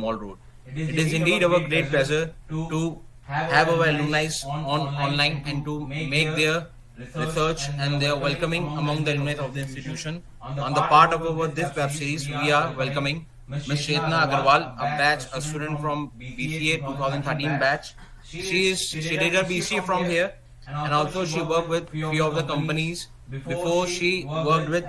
Mall Road. It is indeed our great pleasure to have our alumni online and to make their research and their welcoming among the alumni of the institution. On the part of our this web series, we are welcoming Ms. Chetna Agarwal, a student from BCA 2013 batch. She did her BCA from here, and also she worked with few of the companies. Before she worked with,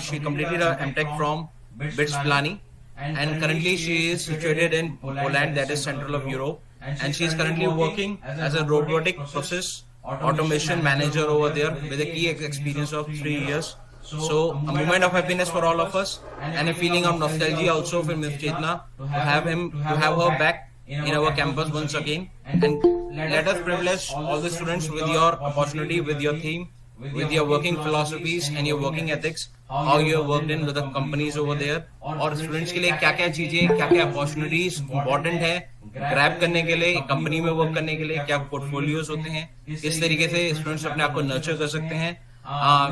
she completed her MTech from bestbbacollege, and currently she is situated in Poland, that is Central of Europe, and she is currently working as a robotic process automation manager over there with a key experience of 3 years. So a moment of happiness for all of us, and a feeling of nostalgia also for Ms. Chetna to have her back in our campus once again. And let us privilege all the students with your opportunity, with your theme, with your working philosophies and your working ethics, how you have worked in with the companies over there, और students के लिए क्या क्या चीजें, क्या क्या opportunities important है grab करने के लिए, कंपनी में वर्क करने के लिए, क्या पोर्टफोलियोज होते हैं, किस तरीके से स्टूडेंट्स अपने आप को नर्चर कर सकते हैं.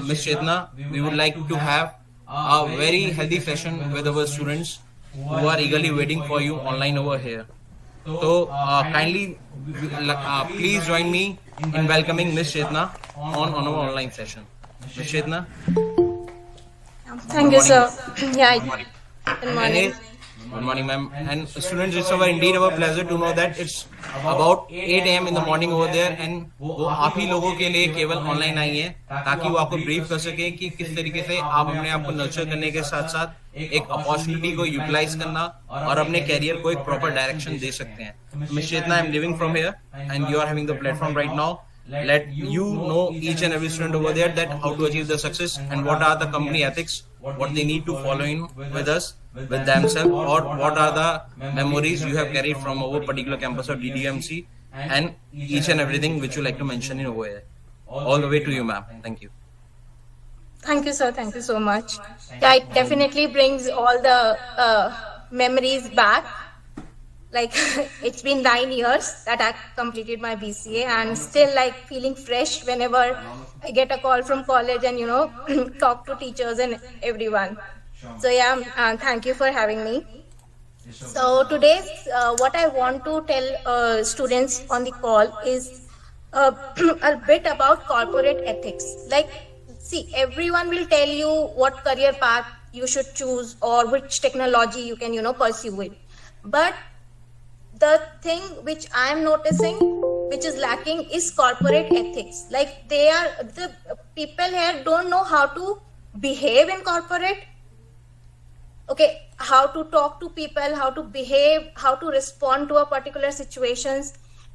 Miss Chetna, we would like to have a very healthy session with our students who are eagerly waiting for you online over here. So kindly please join me in welcoming Miss Chetna on our online session. Miss Chetna. Thank you, sir. Yeah. Good morning. Good morning, ma'am. And students, it's indeed our pleasure to know that it's about 8 a.m. in the morning over there, and वो आप ही लोगों के लिए केवल online आई है ताकि वो आपको ब्रीफ कर सके कि किस तरीके से आप अपने आप को नर्चर करने के साथ साथ एक अपॉर्चुनिटी को यूटिलाइज करना और अपने कैरियर को एक प्रॉपर डायरेक्शन दे सकते हैं. Miss Chetna, I am living from here and you are having the platform right now. Let you know each and every student over there that how to achieve the success and what are the company ethics, what they need to follow in with us, with themselves, or what are the memories you have carried from our particular campus of DDUMC, and each and everything which you like to mention in over here. All the way to you, ma'am. Thank you. Thank you, sir. Thank you so much. Yeah, it definitely brings all the memories back. Like it's been 9 years that I completed my BCA, and still like feeling fresh whenever I get a call from college and talk to teachers and everyone. So yeah, thank you for having me. So today, what I want to tell students on the call is a bit about corporate ethics. Like, see, everyone will tell you what career path you should choose or which technology you can pursue it, but the thing which I am noticing which is lacking is corporate ethics. Like the people here don't know how to behave in corporate. Okay, how to talk to people, how to behave, how to respond to a particular situations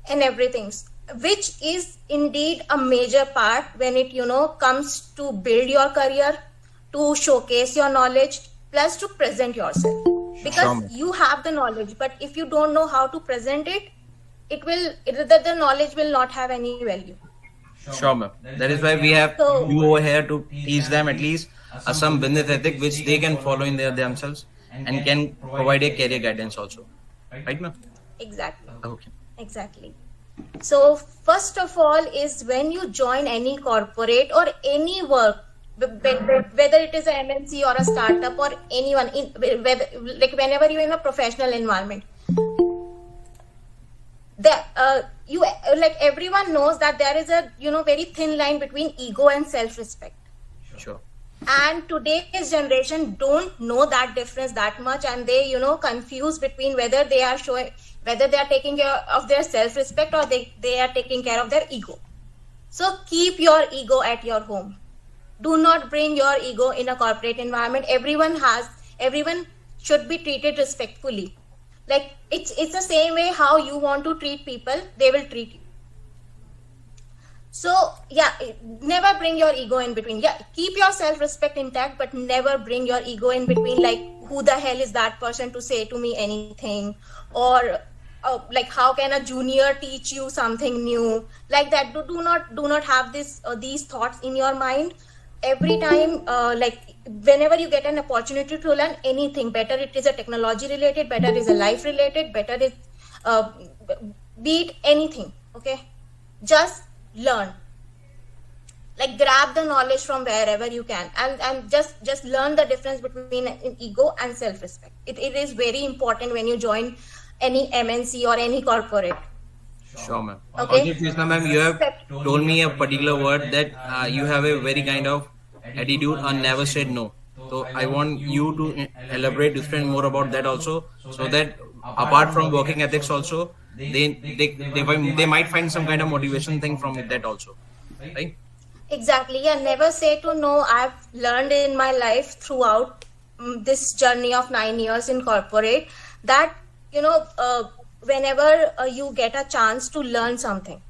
and everything, which is indeed a major part when it comes to build your career, to showcase your knowledge, plus to present yourself. Because you have the knowledge, but if you don't know how to present it, the knowledge will not have any value. Sure, ma'am. That is why we have you over here to teach them at least some business ethic which they can follow in themselves and can provide a career guidance also. Right, ma'am? Exactly. Okay. Exactly. So first of all is when you join any corporate or any work, whether it is an MNC or a startup or anyone, whenever you're in a professional environment, everyone knows that there is a very thin line between ego and self-respect. Sure. And today's generation don't know that difference that much, and they confuse between whether they are taking care of their self-respect or they are taking care of their ego. So keep your ego at your home. Do not bring your ego in a corporate environment. Everyone should be treated respectfully. Like it's the same way how you want to treat people, they will treat you. So yeah, never bring your ego in between. Yeah, keep your self-respect intact, but never bring your ego in between. Like, who the hell is that person to say to me anything? Or like, how can a junior teach you something new? Like that. Do not have these thoughts in your mind. Every time, whenever you get an opportunity to learn anything, better it is a technology related, better it is a life related, better it be it anything, okay? Just learn. Like grab the knowledge from wherever you can, and just learn the difference between an ego and self-respect. It is very important when you join any MNC or any corporate. Sure, ma'am. Okay. Okay, Chetna ma'am, you have told me a particular word that you have a very kind of attitude and never said no. So I want you to elaborate different more about that also, so that apart from working ethics also, they might find some kind of motivation thing from that also, right? Exactly. Yeah, never say to no. I've learned in my life throughout this journey of 9 years in corporate that, whenever you get a chance to learn something,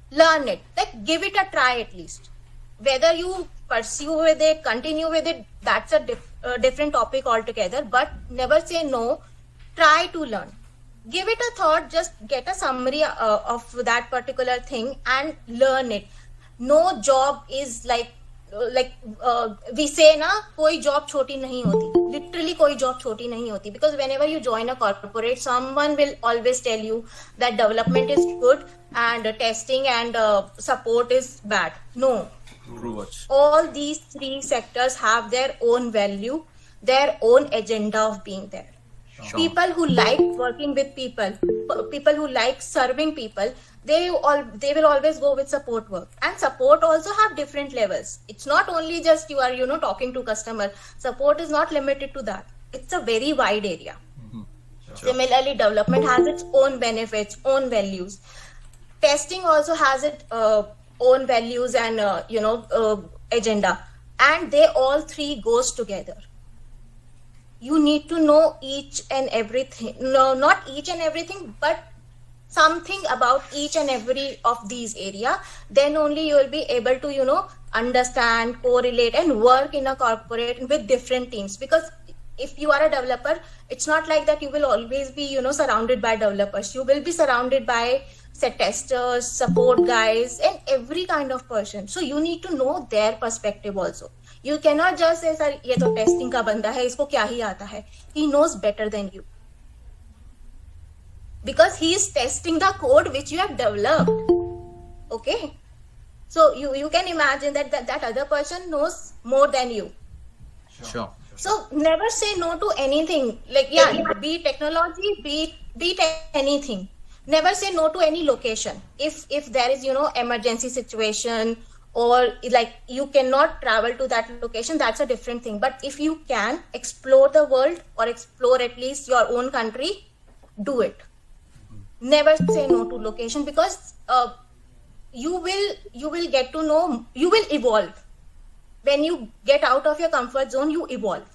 learn it. Like, give it a try at least. Whether you pursue with it, continue with it, that's a different topic altogether. But never say no. Try to learn. Give it a thought. Just get a summary of that particular thing and learn it. No job is like we say na, koi job choti nahi hoti. Literally koi job choti nahi hoti, because whenever you join a corporate, someone will always tell you that development is good and testing and support is bad. No. All these three sectors have their own value, their own agenda of being there. Sure. People who like working with people who like serving people, they will always go with support work. And support also have different levels. It's not only just you are talking to customer. Support is not limited to that. It's a very wide area. Sure. Similarly, development has its own benefits, own values. Testing also has its own values and agenda, and they all three goes together. You need to know each and everything. No, not each and everything, but something about each and every of these area. Then only you will be able to understand, correlate, and work in a corporate with different teams. Because if you are a developer, it's not like that you will always be surrounded by developers. You will be surrounded by set testers, support guys, and every kind of person. So you need to know their perspective also. You cannot just say, sir, ये तो testing का बंदा है, इसको क्या ही आता है. He knows better than you, because he is testing the code which you have developed. Okay, so you can imagine that other person knows more than you. Sure. So never say no to anything. Like be it technology, be it anything. Never say no to any location. If there is emergency situation, or like you cannot travel to that location, that's a different thing. But if you can explore the world or explore at least your own country, do it. Never say no to location, because you will get to know, you will evolve. When you get out of your comfort zone, you evolve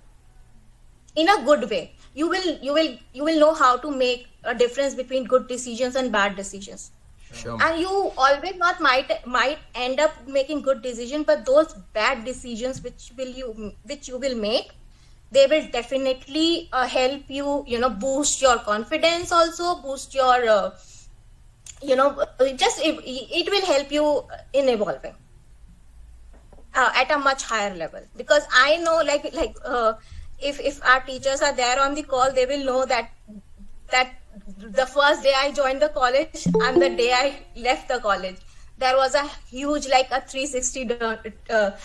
in a good way. You will know how to make a difference between good decisions and bad decisions. Sure. And you always not might end up making good decisions, but those bad decisions which you will make, they will definitely help you boost your confidence, also boost your it will help you in evolving at a much higher level. Because I know if our teachers are there on the call, they will know that the first day I joined the college and the day I left the college, there was a huge, like a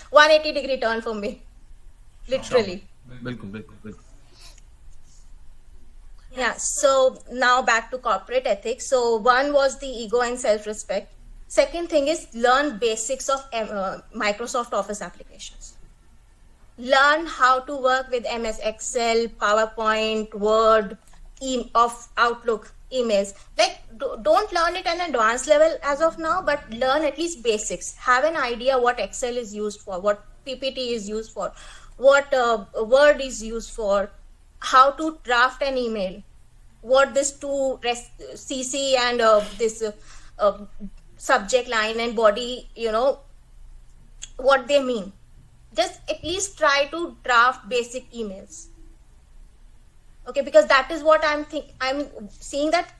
180 degree turn for me, literally. Bilkul. Yeah, so now back to corporate ethics. So one was the ego and self-respect. Second thing is learn basics of Microsoft Office applications. Learn how to work with MS Excel, PowerPoint, Word, of Outlook, emails. Like, don't learn it at an advanced level as of now, but learn at least basics. Have an idea what Excel is used for, what PPT is used for, what Word is used for, how to draft an email, what this CC and this subject line and body, what they mean. Just at least try to draft basic emails. Okay, because that is what I'm seeing, that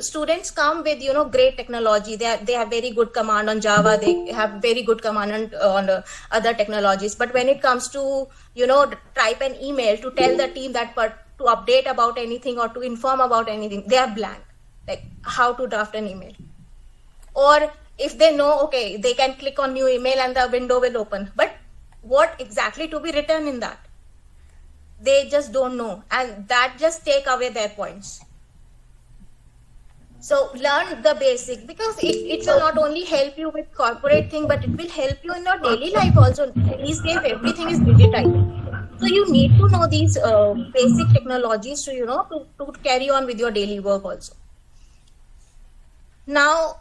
students come with great technology. They have very good command on Java. They have very good command on other technologies. But when it comes to type an email to tell the team that to update about anything or to inform about anything, they are blank. Like how to draft an email, or if they know, okay, they can click on new email and the window will open. But what exactly to be written in that? They just don't know, and that just take away their points. So learn the basic, because it will not only help you with corporate thing, but it will help you in your daily life also. These days, everything is digitized. So you need to know these basic technologies to, to carry on with your daily work also. Now,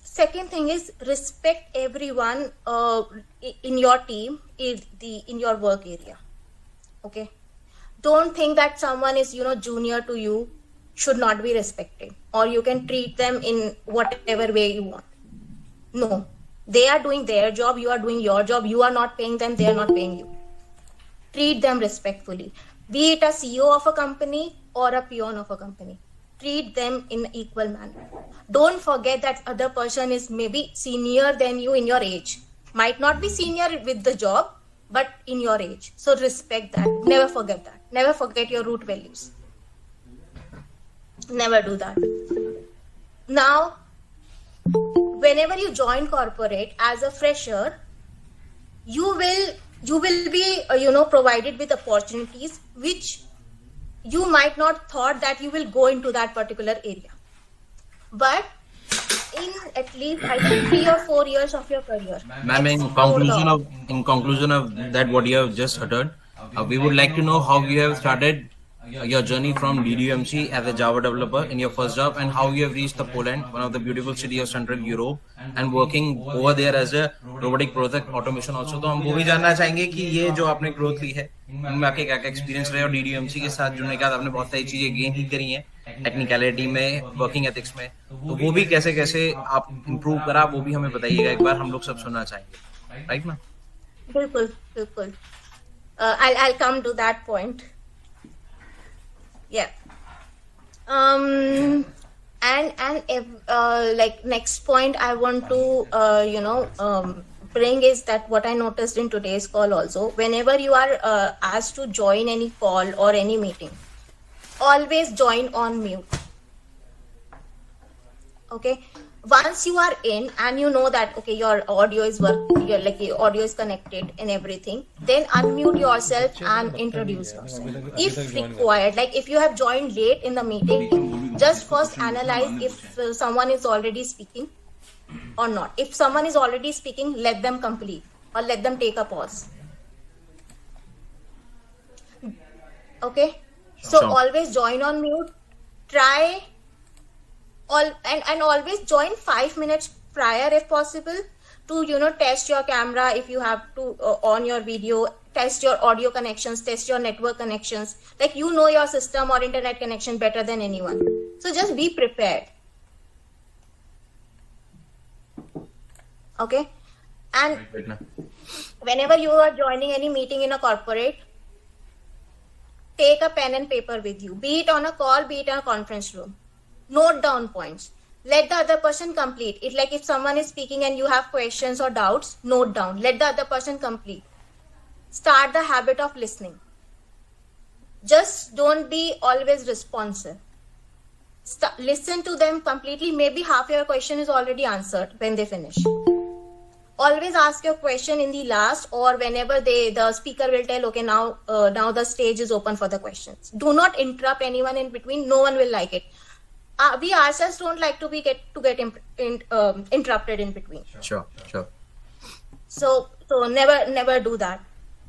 second thing is respect everyone in your team, in your work area. Okay. Don't think that someone is, junior to you, should not be respected, or you can treat them in whatever way you want. No, they are doing their job, you are doing your job. You are not paying them, they are not paying you. Treat them respectfully. Be it a CEO of a company or a peon of a company. Treat them in equal manner. Don't forget that other person is maybe senior than you in your age. Might not be senior with the job, but in your age. So respect that. Never forget that. Never forget your root values. Never do that. Now, whenever you join corporate as a fresher, you will be provided with opportunities which you might not thought that you will go into that particular area. But in at least, I think, 3 or 4 years of your career. Ma'am, in conclusion of that, what you have just uttered, we would like to know how you have started your journey from DDUMC as a Java developer in your first job, and how you have reached the Poland, one of the beautiful city of Central Europe, and working over there as a robotic process automation also. तो हम वो भी जानना चाहेंगे कि ये जो आपने ग्रोथ ली है, इनमें आपके क्या क्या एक्सपीरियंस रहे, और DDUMC के साथ जुड़ने के बाद आपने बहुत सारी चीजें गेन ही करी हैं, टेक्निकलिटी में, वर्किंग एथिक्स में, तो वो भी कैसे कैसे आप इम्प्रूव करा, वो भी हमें बताइएगा एक बार, हम लोग सब सुनना चाहेंगे. Right ma'am? बिल्कुल. I'll come to that point. Yeah. And if, like, next point I want to bring is that what I noticed in today's call also, whenever you are asked to join any call or any meeting, always join on mute. Okay. Once you are in and you know that, okay, your audio is working, your audio is connected and everything, then unmute yourself and introduce yourself. If required, like if you have joined late in the meeting, just first analyze if someone is already speaking or not. If someone is already speaking, let them complete or let them take a pause. Okay. So always join on mute. Try and always join 5 minutes prior if possible to test your camera if you have to on your video, test your audio connections, test your network connections. Like your system or internet connection better than anyone. So just be prepared. Okay. And whenever you are joining any meeting in a corporate, take a pen and paper with you, be it on a call, be it in a conference room. Note down points. Let the other person complete it. Like if someone is speaking and you have questions or doubts, note down. Let the other person complete. Start the habit of listening. Just don't be always responsive. Listen to them completely. Maybe half your question is already answered when they finish. Always ask your question in the last, or whenever the speaker will tell, okay, now the stage is open for the questions. Do not interrupt anyone in between. No one will like it. We ourselves don't like to get interrupted in between. Sure. So never do that.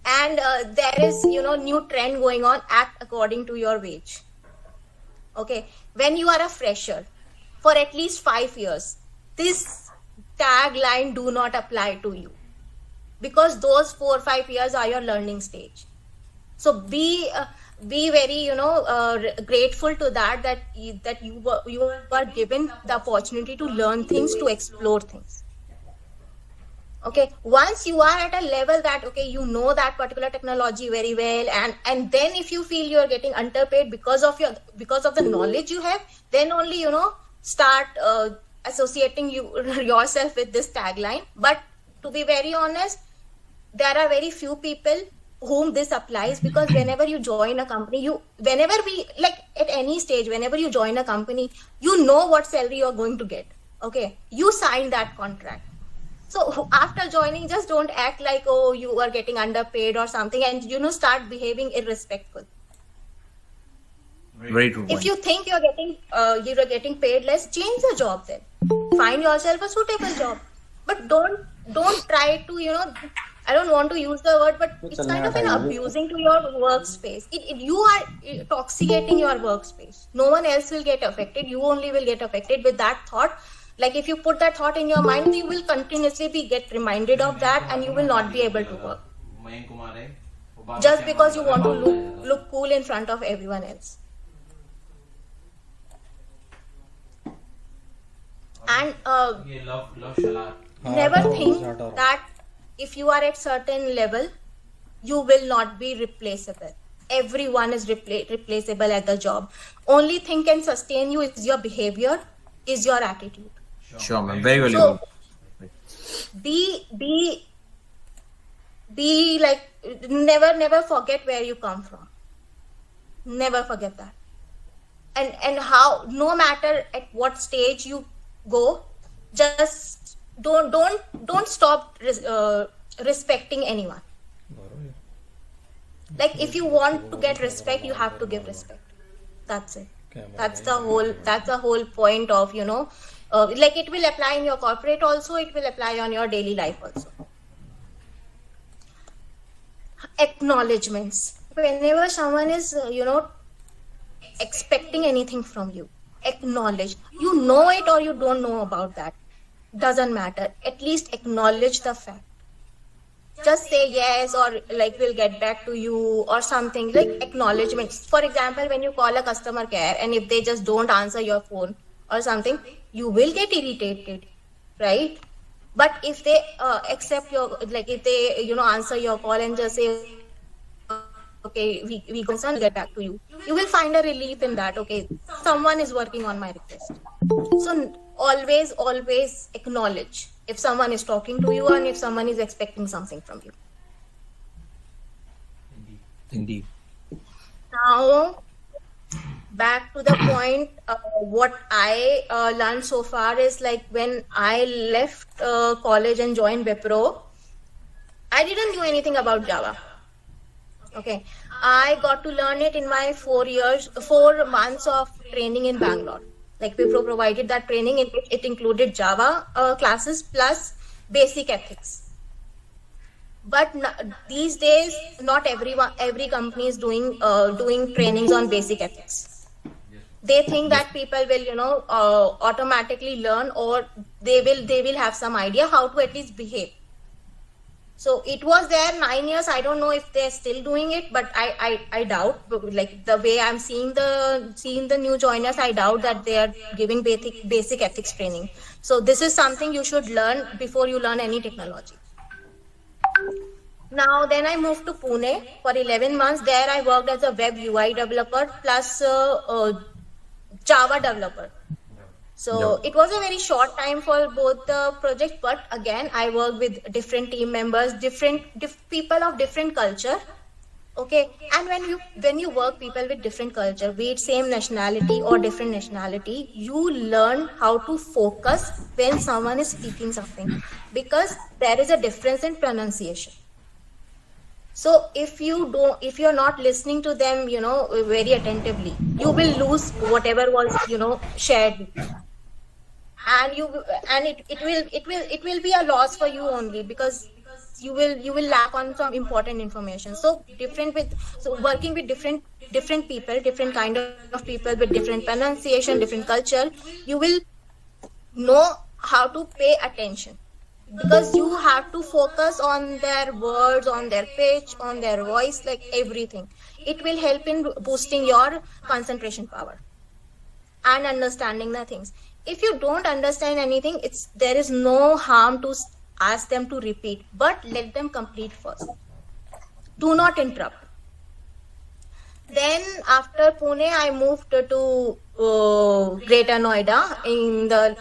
And there is new trend going on. Act according to your wage. Okay, when you are a fresher for at least 5 years, this tagline do not apply to you, because those 4 or 5 years are your learning stage. So be very grateful to that you were given the opportunity to learn things, to explore things. Okay, once you are at a level that okay, that particular technology very well, and then if you feel you are getting underpaid because of the knowledge you have, then only start associating yourself with this tagline. But to be very honest, there are very few people whom this applies, because whenever you join a company, at any stage, whenever you join a company, what salary you are going to get. Okay, you signed that contract. So after joining, just don't act like, oh, you are getting underpaid or something, and start behaving irrespectful. Very true. If you think you're getting paid less, change the job then. Find yourself a suitable job. But don't try to, I don't want to use the word, but it's kind of an abusing to your workspace. You are toxicating your workspace. No one else will get affected. You only will get affected with that thought. Like if you put that thought in your mind, you will continuously get reminded of that, and you will not be able to work. Just because you want to look cool in front of everyone else. And never think that if you are at certain level, you will not be replaceable. Everyone is replaceable at the job. Only thing can sustain you is your behavior, is your attitude. Sure, ma'am. Very valuable. So, be like, never forget where you come from. Never forget that. And how, no matter at what stage you go, just don't stop respecting anyone. Like if you want to get respect, you have to give respect. That's it. That's the whole point of, like it will apply in your corporate also, it will apply on your daily life also. Acknowledgements. Whenever someone is, expecting anything from you, acknowledge. You know it or you don't know about that. Doesn't matter. At least acknowledge the fact. Just say yes, or like we'll get back to you or something, like acknowledgements. For example, when you call a customer care and if they just don't answer your phone or something, you will get irritated, right? But if they accept your, like if they, answer your call and just say, okay, we concern, get back to you, you will find a relief in that. Okay, someone is working on my request. So always acknowledge if someone is talking to you and if someone is expecting something from you. Indeed. Now, back to the point, what I learned so far is like when I left college and joined Wipro, I didn't know anything about Java. Okay, I got to learn it in my 4 months of training in Bangalore. Like Wipro provided that training, in which it included Java classes plus basic ethics. But these days, not every company is doing trainings on basic ethics. They think that people will, automatically learn, or they will have some idea how to at least behave. So it was there 9 years. I don't know if they're still doing it, but I doubt. Like the way I'm seeing the new joiners, I doubt that they are giving basic ethics training. So this is something you should learn before you learn any technology. Now then I moved to Pune for 11 months. There I worked as a web UI developer plus Java developer. So it was a very short time for both the projects, but again, I work with different team members, different people of different culture. Okay, and when you work people with different culture, be it same nationality or different nationality, you learn how to focus when someone is speaking something, because there is a difference in pronunciation. So if you're not listening to them, very attentively, you will lose whatever was, shared with you. And it will be a loss for you only, because you will lack on some important information. So working with different people, different kind of people with different pronunciation, different culture, you will know how to pay attention, because you have to focus on their words, on their pitch, on their voice, like everything. It will help in boosting your concentration power and understanding the things. If you don't understand anything, there is no harm to ask them to repeat, but let them complete first. Do not interrupt. Then after Pune, I moved to Greater Noida in the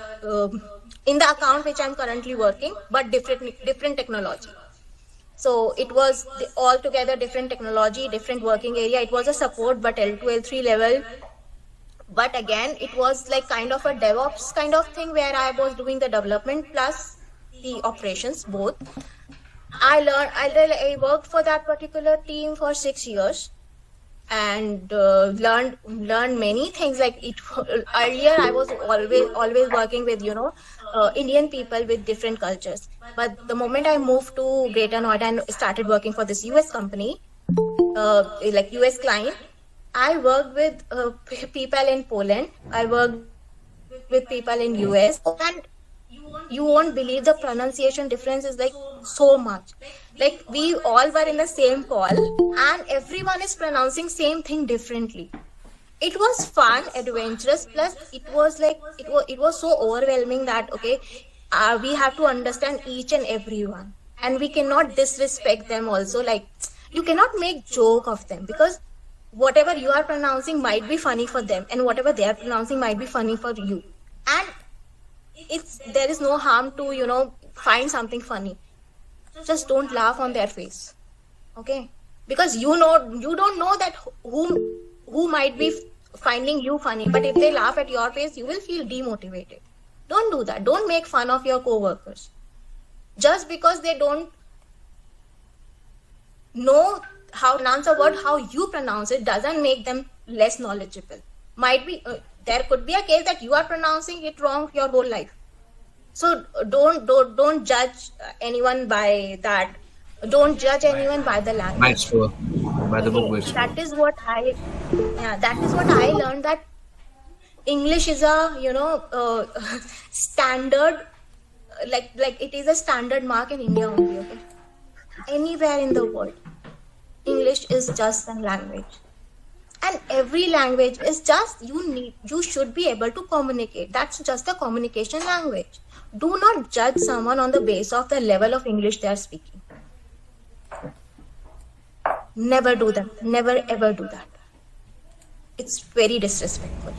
account which I'm currently working, but different technology. So it was altogether different technology, different working area. It was a support, but L2, L3 level But again, it was like kind of a DevOps kind of thing where I was doing the development plus the operations both. I worked for that particular team for 6 years and learned many things. Like it earlier, I was always working with Indian people with different cultures. But the moment I moved to Greater Noida and started working for this US company, like US client, I worked with people in Poland. I worked with people in US, and you won't believe the pronunciation difference is like so much. Like we all were in the same call and everyone is pronouncing same thing differently. It was fun, adventurous, plus it was like it was so overwhelming that we have to understand each and everyone, and we cannot disrespect them also. Like you cannot make joke of them, because whatever you are pronouncing might be funny for them and whatever they are pronouncing might be funny for you. And there is no harm to find something funny. Just don't laugh on their face, okay? Because you don't know that who might be finding you funny, but if they laugh at your face, you will feel demotivated. Don't do that. Don't make fun of your co-workers just because they don't know how to pronounce a word how you pronounce it doesn't make them less knowledgeable. Might be there could be a case that you are pronouncing it wrong your whole life. So don't judge anyone by that. Don't judge anyone by the language. By the book. That is what I learned, that English is a standard, like it is a standard mark in India only. Okay, anywhere in the world, English is just a language, and every language is just you should be able to communicate. That's just a communication language. Do not judge someone on the basis of the level of English they are speaking. Never do that. Never ever do that. It's very disrespectful.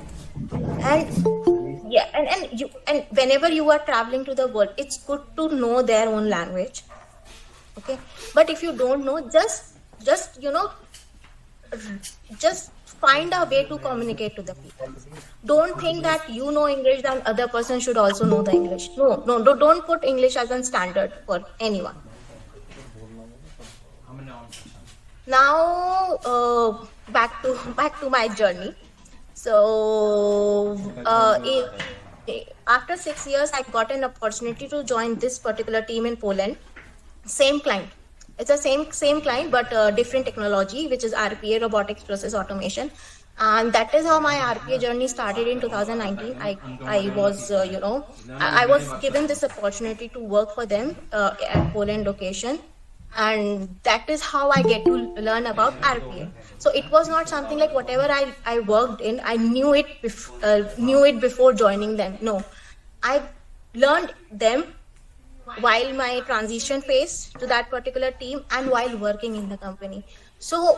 And yeah, and whenever you are traveling to the world, it's good to know their own language. Okay, but if you don't know, just find a way to communicate to the people. Don't think that you know English, then other person should also know the English. No, don't put English as a standard for anyone. Now back to my journey. So after 6 years, I got an opportunity to join this particular team in Poland. Same client. It's the same client, but different technology, which is RPA, robotics process automation. And that is how my RPA journey started in 2019. I was, I was given this opportunity to work for them at Poland location. And that is how I get to learn about RPA. So it was not something like whatever I worked in, I knew it before joining them. No, I learned them while my transition phase to that particular team and while working in the company. So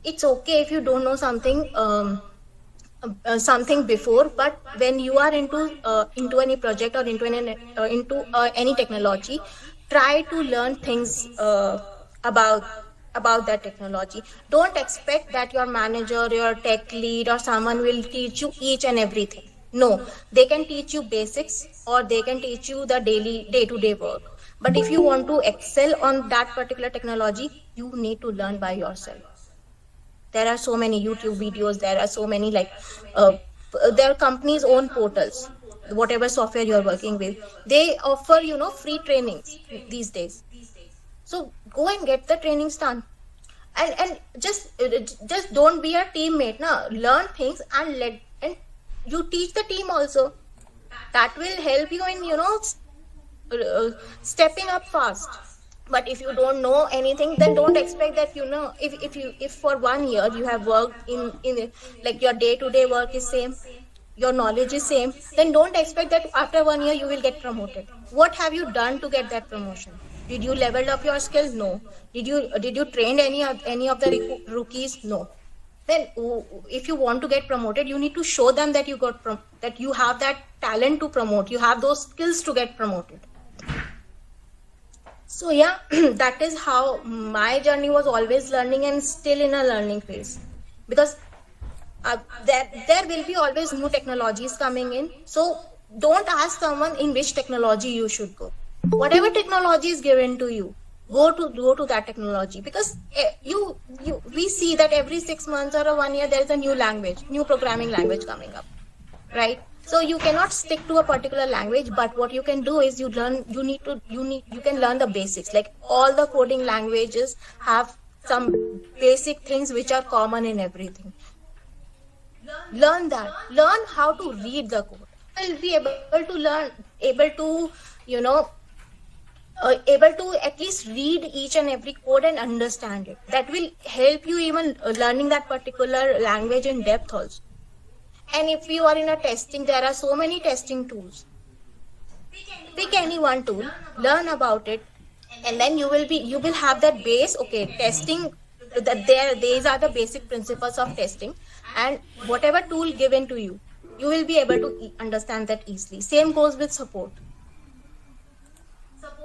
it's okay if you don't know something before, but when you are into any project or into any technology, try to learn things about that technology. Don't expect that your manager, your tech lead or someone will teach you each and everything. No, they can teach you basics or they can teach you the day-to-day work. But if you want to excel on that particular technology, you need to learn by yourself. There are so many YouTube videos. There are so many there are companies' own portals. Whatever software you're working with, they offer free trainings these days. So go and get the trainings done, and just don't be a teammate. Now learn things and you teach the team also. That will help you in stepping up fast. But if you don't know anything, then don't expect that if for 1 year you have worked in like your day-to-day work is same, your knowledge is same, then don't expect that after 1 year you will get promoted. What have you done to get that promotion? Did you level up your skills? No. Did you train any of the rookies? No. Then if you want to get promoted, you need to show them that that you have that talent to promote, you have those skills to get promoted. So yeah, that is how my journey was, always learning and still in a learning phase. Because there will be always new technologies coming in. So don't ask someone in which technology you should go. Whatever technology is given to you, go to that technology, because we see that every 6 months or 1 year there is a new programming language coming up, right? So you cannot stick to a particular language, but what you can do is you can learn the basics. Like all the coding languages have some basic things which are common in everything. Learn that. Learn how to read the code. You'll be able to at least read each and every code and understand it. That will help you even learning that particular language in depth also. And if you are in a testing, there are so many testing tools. Pick any one tool, learn about it, and then you will have that base. Okay, testing, these are the basic principles of testing, and whatever tool given to you, you will be able to understand that easily. Same goes with support.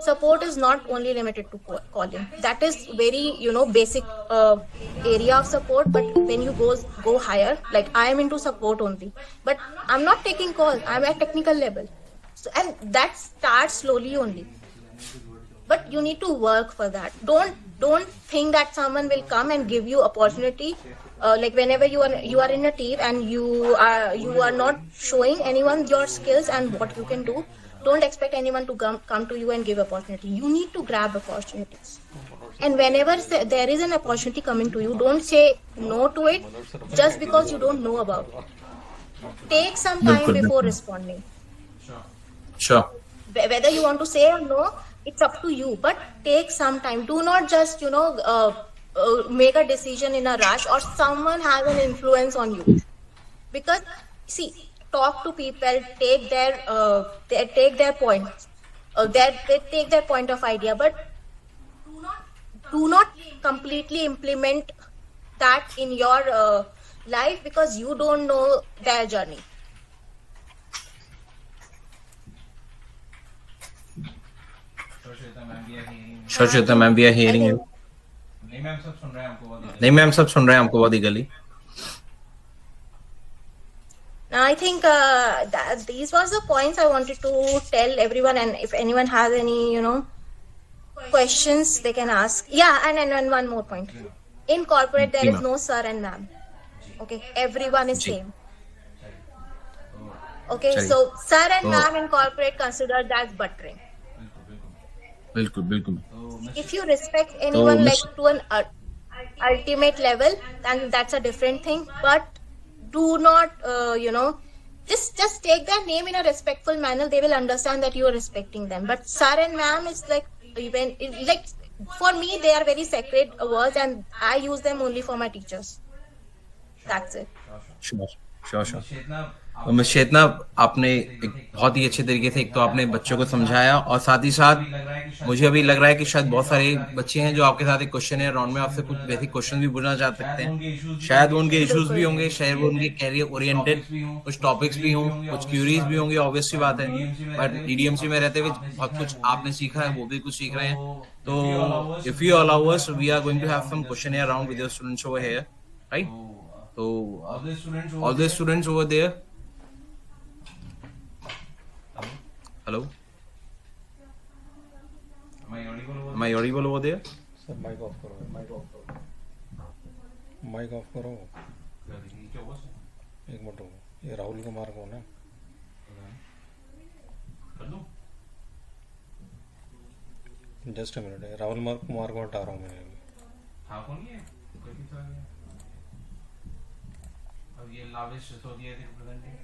Support is not only limited to calling. That is very basic area of support. But when you go higher, like I am into support only, but I'm not taking calls. I'm at technical level, so, and that starts slowly only. But you need to work for that. Don't think that someone will come and give you opportunity. Like whenever you are in a team and you are not showing anyone your skills and what you can do, don't expect anyone to come to you and give opportunity. You need to grab opportunities. And whenever there is an opportunity coming to you, don't say no to it just because you don't know about it. Take some time before responding. Sure. Whether you want to say or no, it's up to you. But take some time. Do not just make a decision in a rush, or someone has an influence on you. Because see, talk to people, take their points, they take their point of idea, but do not completely implement that in your life, because you don't know their journey. Sure, Chetna ma'am, we are hearing you. नहीं ma'am सब सुन रहे हैं हमको बहुत ईगरली. I think that these was the points I wanted to tell everyone, and if anyone has any questions, they can ask. Yeah, and one more point. In corporate, there is no sir and ma'am. Okay, everyone is same. Okay, so sir and ma'am in corporate considered as buttering. बिल्कुल. If you respect anyone like to an ultimate level, then that's a different thing. But do not, just take their name in a respectful manner. They will understand that you are respecting them. But sir and ma'am is like, for me, they are very sacred words, and I use them only for my teachers. That's it. Sure. तो miss चेतना, आपने एक बहुत ही अच्छे तरीके से एक तो आपने बच्चों को समझाया, और साथ ही साथ मुझे अभी लग रहा है कि शायद बहुत सारे बच्चे हैं जो आपके साथ एक क्वेश्चन है राउंड में आपसे कुछ बेसिक क्वेश्चन भी पूछना चाह सकते हैं. शायद वो उनके इश्यूज भी होंगे, शायद वो उनके कैरियर ओरिएंटेड कुछ टॉपिक्स भी हों, कुछ क्यूरीज भी होंगे, ऑब्वियस सी बात है. बट डीडीएमसी में रहते हुए बहुत कुछ आपने सीखा है, वो भी कुछ सीख रहे हैं. तो if you allow us, we are going to have some question round with your students over here, right? तो all the students over there. Hello? Am I audible over there? Sir, mic off करो. Mic off करो. एक minute रुको. ये राहुल कुमार कौन है? Just a minute. Rahul Kumar को हटा रहा हूँ मैं. हाँ, कौन है? अब ये लावेश तो दिया थे प्रेजेंटिंग.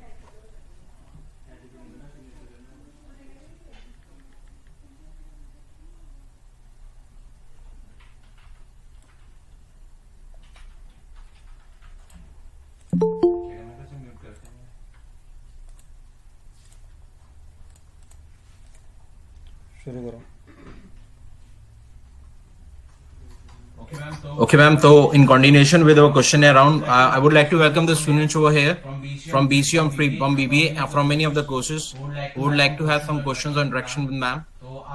शुरू करो. Okay, ma'am. So, in continuation with our questionnaire round, I would like to welcome the students over here from BC, from BBA, from many of the courses who would like to have some questions or interaction with ma'am.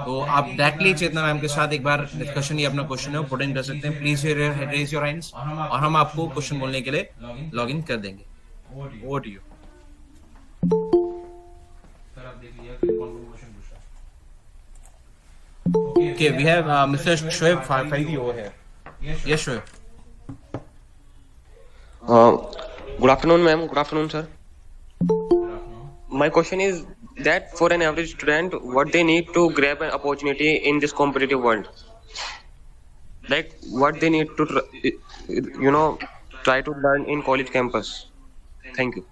तो आप directly चेतना ma'am के साथ एक बार discussion, ये अपना question है वो put in कर सकते हैं. प्लीज रेज योर हैंड्स और हम आपको क्वेश्चन बोलने के लिए लॉग इन कर देंगे. Over to you. सर आप देख लीजिए कौन कौन क्वेश्चन पूछ रहा है. Okay, we have Mr. Shoaib Faridi over here. Yes, Shoaib. Good afternoon, ma'am. Good afternoon, sir. My question is that for an average student, what they need to grab an opportunity in this competitive world? Like what they need to, try to learn in college campus. Thank you.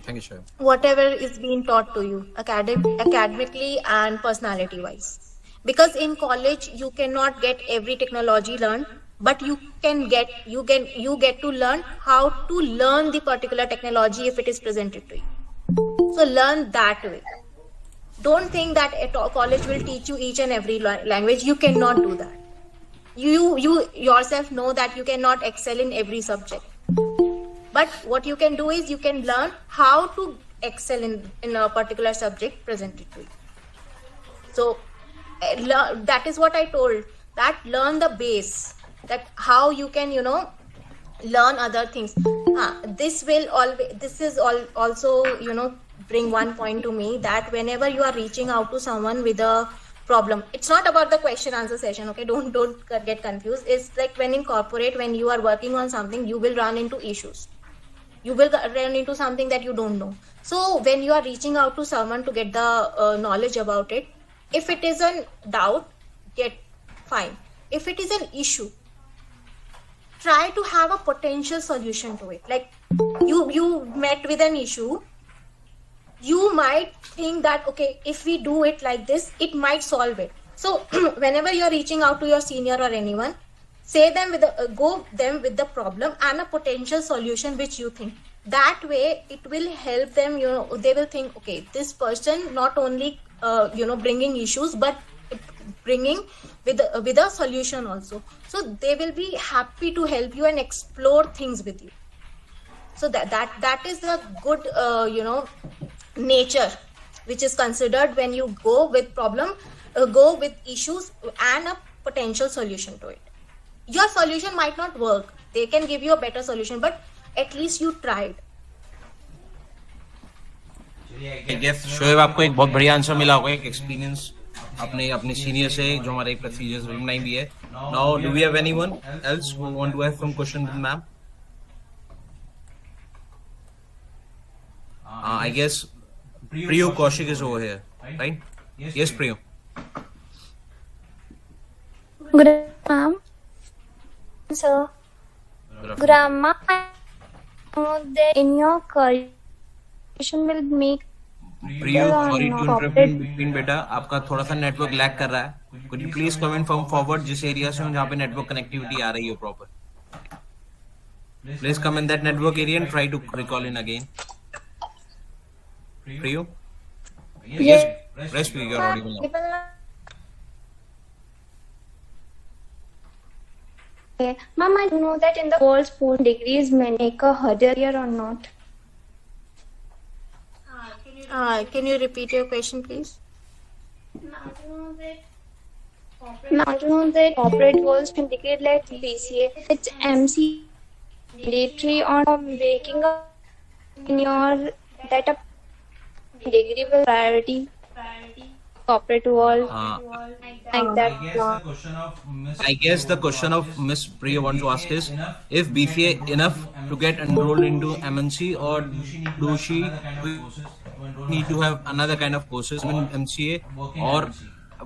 Thank you, Shoaib. Whatever is being taught to you academically and personality wise, because in college you cannot get every technology learned, but you get to learn how to learn the particular technology if it is presented to you. So learn that way. Don't think that college will teach you each and every language. You cannot do that. You yourself know that you cannot excel in every subject. But what you can do is you can learn how to excel in a particular subject presented to you. So that is what I told, that learn the base, that how you can, learn other things. This is also, bring one point to me, that whenever you are reaching out to someone with a problem, it's not about the question answer session, okay? Don't get confused. It's like when in corporate, when you are working on something, you will run into issues. You will run into something that you don't know. So when you are reaching out to someone to get the knowledge about it, if it is a doubt, get fine. If it is an issue, try to have a potential solution to it. Like you met with an issue, you might think that, okay, if we do it like this, it might solve it. So whenever you're reaching out to your senior or anyone, go them with the problem and a potential solution which you think. That way it will help them, they will think, okay, this person not only bringing issues, but bringing with a solution also. So they will be happy to help you and explore things with you. So that is the good nature which is considered when you go with go with issues and a potential solution to it. Your solution might not work, they can give you a better solution, but at least you tried. I guess Shoaib आपको एक बहुत बढ़िया answer मिला होगा, एक experience अपने senior से, जो हमारे प्रोसीजर्स alumni भी है. Now do we have anyone else who want to have some question with ma'am? I guess Priyu Kaushik is over here, right? Yes, Priyu. Good afternoon, ma'am. Sir, grandma, I know that in your career will make Priyu, sorry to interrupt in between, बेटा आपका थोड़ा सा network lag कर रहा है. Could you please comment from forward जिस area से हो जहाँ पे नेटवर्क कनेक्टिविटी आ रही हो proper. Please come in that network area and try to recall in again. Priyu? Yes, rest Priyu, you're audible now. Okay. Ma'am, I don't know that in the whole sport degrees may make a hurdle here or not. Can you repeat your question, please? Ma'am, I don't know that corporate goals can degree like BCA. It's MC mandatory on breaking up in your that a degree will priority corporate wall like that. I guess the question of Miss Priya wants to ask is, if BCA enough to get enrolled into MNC, or do she need to have another kind of courses in MCA or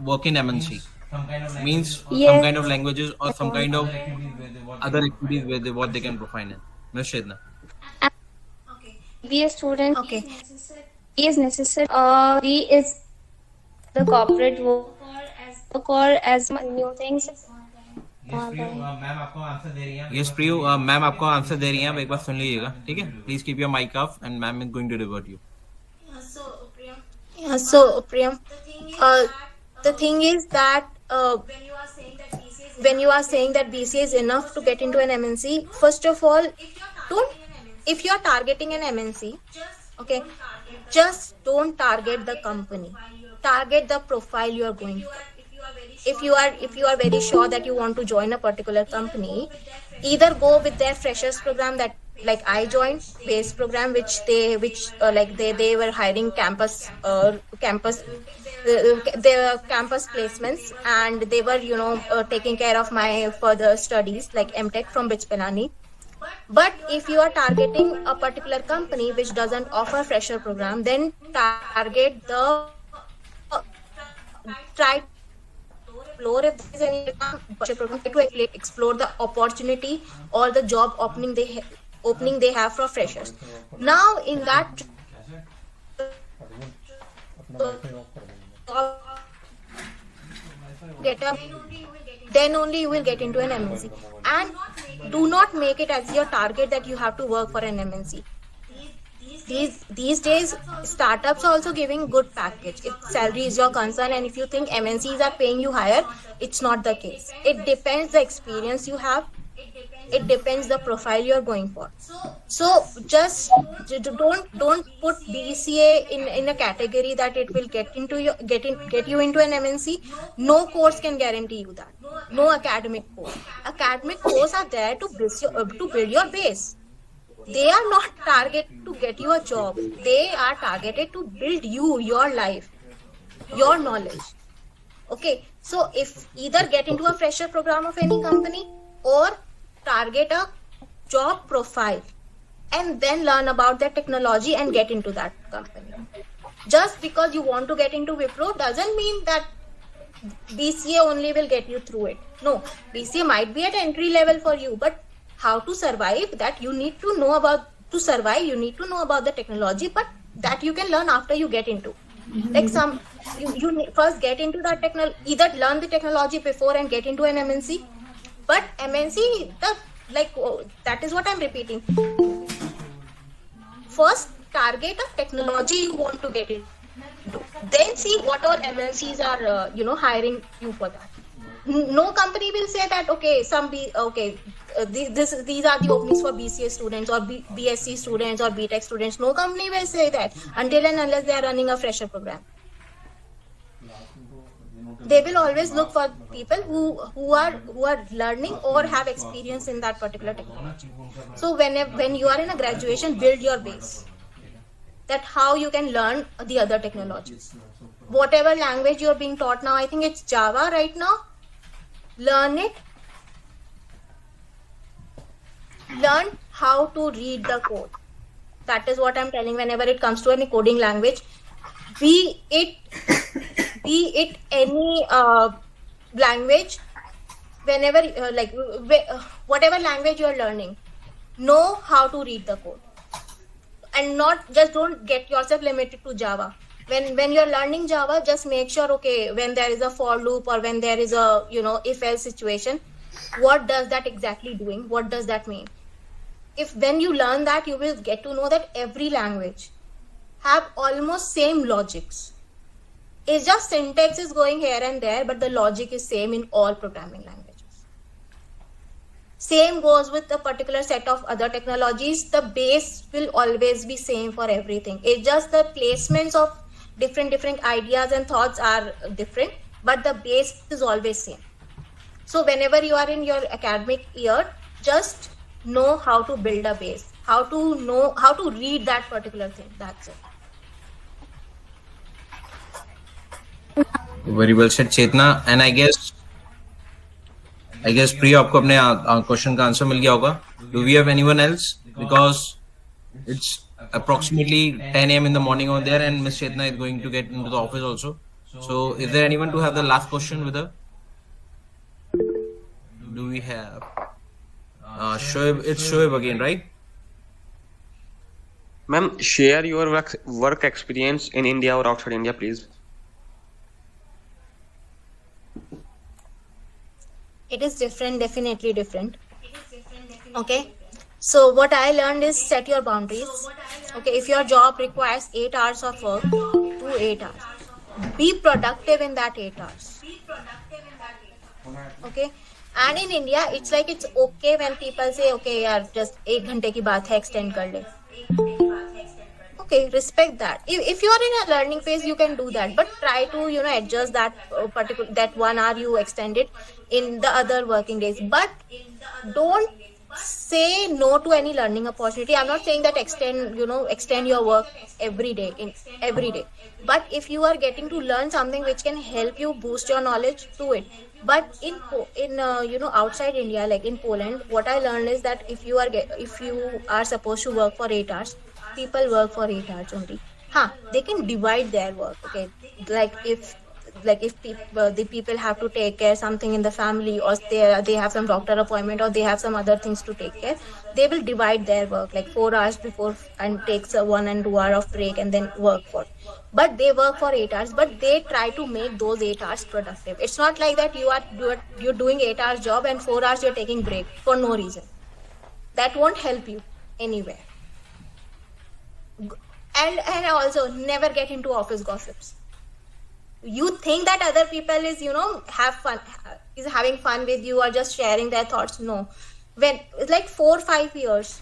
work in MNC? Means some kind of languages or some kind of other activities where what they can profile in. Miss Chetna. Be a student. Okay. He is necessary. He is the corporate work or as new things. Yes, Priyu, ma'am आपको answer दे रही हैं, आप एक बार सुन लीजिएगा, ठीक है? Please keep your mic off and ma'am is going to revert you. So Priyam, the thing is that when you are saying that BCA is enough to get into an MNC, first of all, if you are targeting an MNC, okay, just don't target the company, target the profile you are going for. If you are very sure that you want to join a particular company, either go with their freshers program that like I joined base program, which they were hiring campus their campus placements, and they were taking care of my further studies like MTech from Bichpelani. But if you are targeting a particular company which doesn't offer fresher program, then target the try explore if there is any fresher program, try to explore the opportunity or the job opening they have for freshers. Now in that then only you will get into an MNC. And do not make it as your target that you have to work for an MNC. These days, startups are also giving good package. If salary is your concern and if you think MNCs are paying you higher, it's not the case. It depends the experience you have. It depends the profile you're going for. So just don't put BCA in a category that it will get you into an MNC. No course can guarantee you that. No academic course. Academic courses are there to build your base. They are not targeted to get you a job. They are targeted to build your life, your knowledge. Okay, so if either get into a fresher program of any company or target a job profile and then learn about that technology and get into that company. Just because you want to get into Wipro doesn't mean that BCA only will get you through it. No, BCA might be at entry level for you, but how to survive, that you need to know about. To survive, you need to know about the technology, but that you can learn after you get into. Like you first get into that technology, either learn the technology before and get into an MNC. But MNC, that is what I'm repeating. First, target a technology you want to get into. Then see what all MNCs are, hiring you for that. No company will say that these are the openings for BCA students or BSc students or BTech students. No company will say that until and unless they are running a fresher program. They will always look for people who are learning or have experience in that particular technology. So when you are in a graduation, build your base. That how you can learn the other technologies. Whatever language you're being taught now, I think it's Java right now. Learn it. Learn how to read the code. That is what I'm telling whenever it comes to any coding language. Be it any language, whenever whatever language you're learning, know how to read the code. And don't get yourself limited to Java. When you're learning Java, just make sure, when there is a for loop or when there is a, if-else situation, what does that exactly doing? What does that mean? When you learn that, you will get to know that every language have almost same logics. It's just syntax is going here and there, but the logic is same in all programming languages. Same goes with a particular set of other technologies. The base will always be same for everything. It's just the placements of different ideas and thoughts are different, but the base is always same. So whenever you are in your academic year, just know how to build a base, how to read that particular thing. That's it. Very well said, Chetna. And I guess Priya, आपको अपने question का answer मिल गया होगा. Do we have anyone else? Because it's approximately 10 a.m. in the morning over there, and Miss Chetna is going to get into the office also. So, is there anyone to have the last question with her? Do we have? Shoaib, it's Shoaib again, right? Ma'am, share your work experience in India or outside India, please. It is different, definitely different. Okay. So what I learned is set your boundaries. Okay, if your job requires 8 hours of work, do 8 hours. Be productive in that 8 hours. Okay. And in India, it's okay when people say, okay, yaar, just 1 घंटे की बात है, extend कर ले. Okay, respect that. If you are in a learning phase, you can do that, but try to adjust that that 1 hour you extend it in the other working days. But don't say no to any learning opportunity. I'm not saying that extend your work every day, but if you are getting to learn something which can help you boost your knowledge, do it. But in outside India, like in Poland, what I learned is that if you are supposed to work for 8 hours, people work for 8 hours only. They can divide their work. Okay, the people have to take care something in the family, or they have some doctor appointment, or they have some other things to take care, they will divide their work like 4 hours before and takes a 1 and 2 hour of break and then work for. But they work for 8 hours, but they try to make those 8 hours productive. It's not like that you're doing 8 hours job and 4 hours you're taking break for no reason. That won't help you anywhere. And also never get into office gossips. You think that other people is having fun with you or just sharing their thoughts. No, when it's like 4-5 years,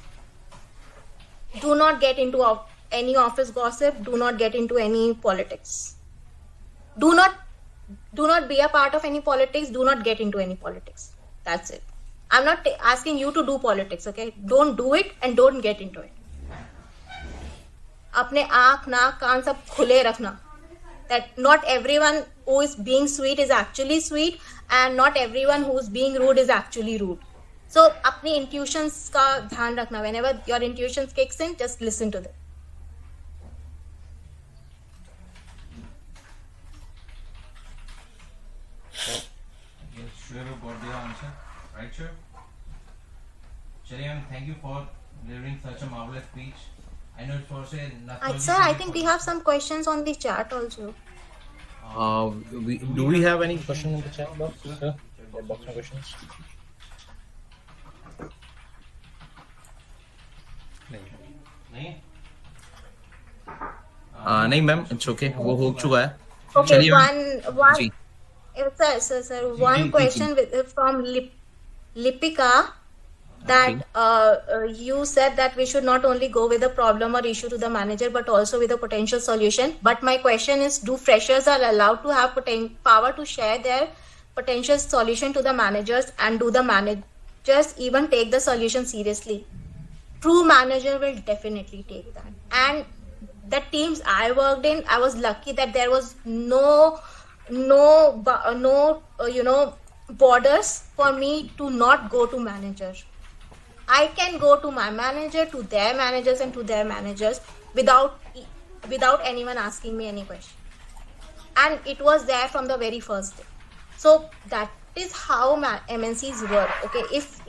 do not get into any office gossip. Do not get into any politics. Do not be a part of any politics. Do not get into any politics. That's it. I'm not asking you to do politics. Okay, don't do it and don't get into it. अपने आँख नाक कान सब खुले रखना. That not everyone who is being sweet is actually sweet, and not everyone who is being rude is actually rude. So अपनी intuitions का ध्यान रखना. Whenever your intuitions kicks in, just listen to them. Sure, got the answer, right, sir? Chalian, thank you for delivering such a marvelous speech. I know it's for say nothing. Sir, I think we have some questions on the chat also. Do we have any question in the chat box, sir? Chat box में questions? नहीं नहीं ma'am, it's okay. वो हो चुका है. Okay, चलिए one. Ji. Sir, one question from Lipika, that you said that we should not only go with a problem or issue to the manager, but also with a potential solution. But my question is, do freshers are allowed to have power to share their potential solution to the managers, and do the managers even take the solution seriously? True manager will definitely take that. And the teams I worked in, I was lucky that there was no borders for me to not go to manager. I can go to my manager, to their managers, and to their managers without anyone asking me any question. And it was there from the very first day. So that is how MNCs work. Okay, if